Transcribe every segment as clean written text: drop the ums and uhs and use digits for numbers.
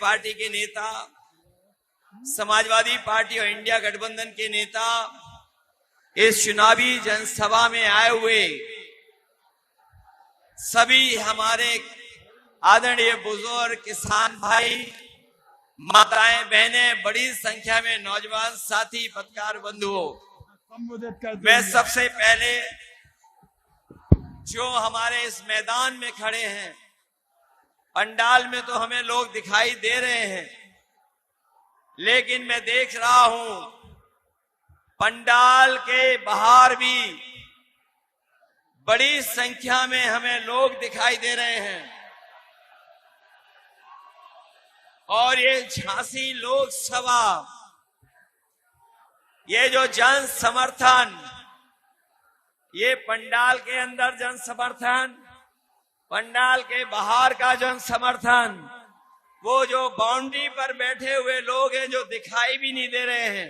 Party के नेता, Samajwadi party और इंडिया गठबंधन के नेता इस चुनावी जनसभा में आए हुए सभी हमारे आदरणीय बुजुर्ग, किसान भाई, माताएं, बहनें, बड़ी संख्या में नौजवान साथी, पत्रकार बंधुओं, मैं सबसे पहले जो हमारे इस मैदान में खड़े हैं, पंडाल में तो हमें लोग दिखाई दे रहे हैं, लेकिन मैं देख रहा हूं पंडाल के बाहर भी बड़ी संख्या में हमें लोग दिखाई दे रहे हैं। और ये झांसी लोकसभा, ये जो जन समर्थन, ये पंडाल के अंदर जन समर्थन, पंडाल के बाहर का जन समर्थन, वो जो बाउंड्री पर बैठे हुए लोग हैं जो दिखाई भी नहीं दे रहे हैं,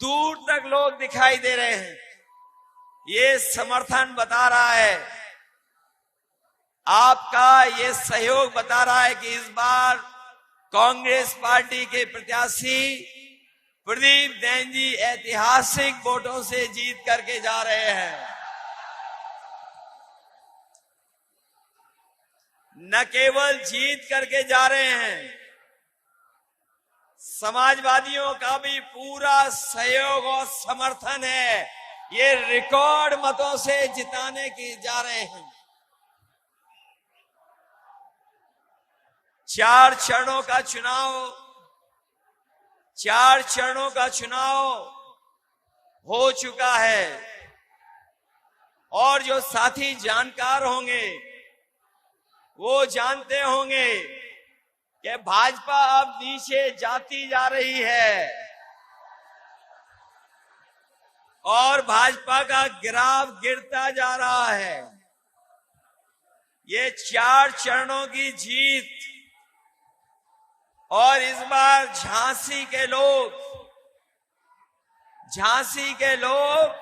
दूर तक लोग दिखाई दे रहे हैं, ये समर्थन बता रहा है, आपका ये सहयोग बता रहा है कि इस बार कांग्रेस पार्टी के प्रत्याशी प्रदीप जैन जी ऐतिहासिक वोटों से जीत करके जा रहे हैं। न केवल जीत करके जा रहे हैं, समाजवादियों का भी पूरा सहयोग और समर्थन है, ये रिकॉर्ड मतों से जिताने की जा रहे हैं। 4 चरणों का चुनाव हो चुका है और जो साथी जानकार होंगे वो जानते होंगे कि भाजपा अब नीचे जाती जा रही है और भाजपा का ग्राफ गिरता जा रहा है। ये 4 चरणों की जीत और इस बार झांसी के लोग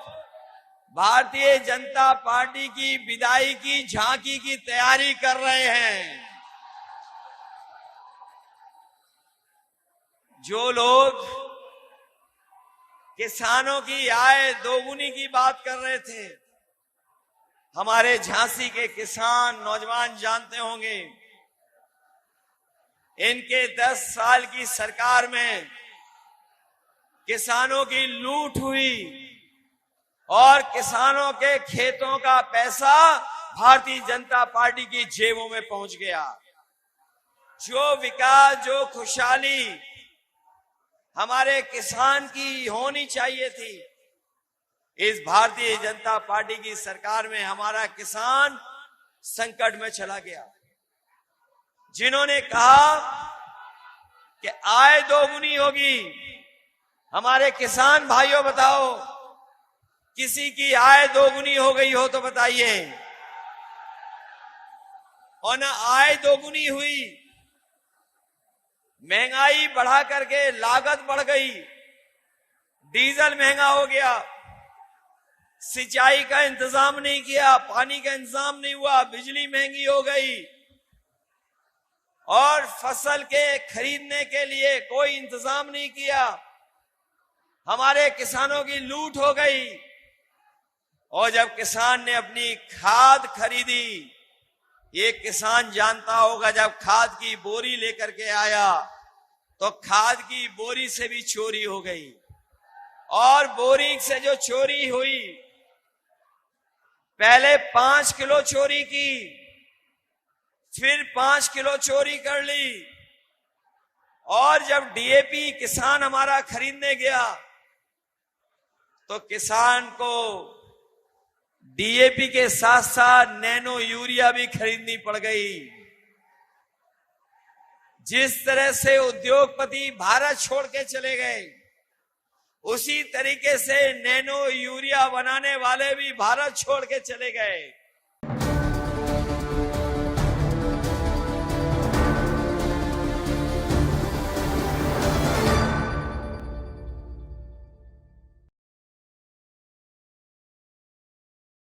भारतीय जनता पार्टी की विदाई की झांकी की तैयारी कर रहे हैं। जो लोग किसानों की आय दोगुनी की बात कर रहे थे, हमारे झांसी के किसान नौजवान जानते होंगे, इनके 10 साल की सरकार में किसानों की लूट हुई और किसानों के खेतों का पैसा भारतीय जनता पार्टी की जेबों में पहुंच गया। जो विकास, जो खुशहाली हमारे किसान की होनी चाहिए थी, इस भारतीय जनता पार्टी की सरकार में हमारा किसान संकट में चला गया। जिन्होंने कहा कि आय दोगुनी होगी, हमारे किसान भाइयों बताओ, किसी की आय दोगुनी हो गई हो तो बताइए। और ना आय दोगुनी हुई, महंगाई बढ़ा करके लागत बढ़ गई, डीजल महंगा हो गया, सिंचाई का इंतजाम नहीं किया, पानी का इंतजाम नहीं हुआ, बिजली महंगी हो गई और फसल के खरीदने के लिए कोई इंतजाम नहीं किया, हमारे किसानों की लूट हो गई। और जब किसान ने अपनी खाद खरीदी, ये किसान जानता होगा, जब खाद की बोरी लेकर के आया तो खाद की बोरी से भी चोरी हो गई और बोरी से जो चोरी हुई, पहले 5 किलो चोरी की, फिर 5 किलो चोरी कर ली और जब डीएपी किसान हमारा खरीदने गया तो किसान को डीएपी के साथ साथ नैनो यूरिया भी खरीदनी पड़ गई। जिस तरह से उद्योगपति भारत छोड़ के चले गए, उसी तरीके से नैनो यूरिया बनाने वाले भी भारत छोड़ के चले गए।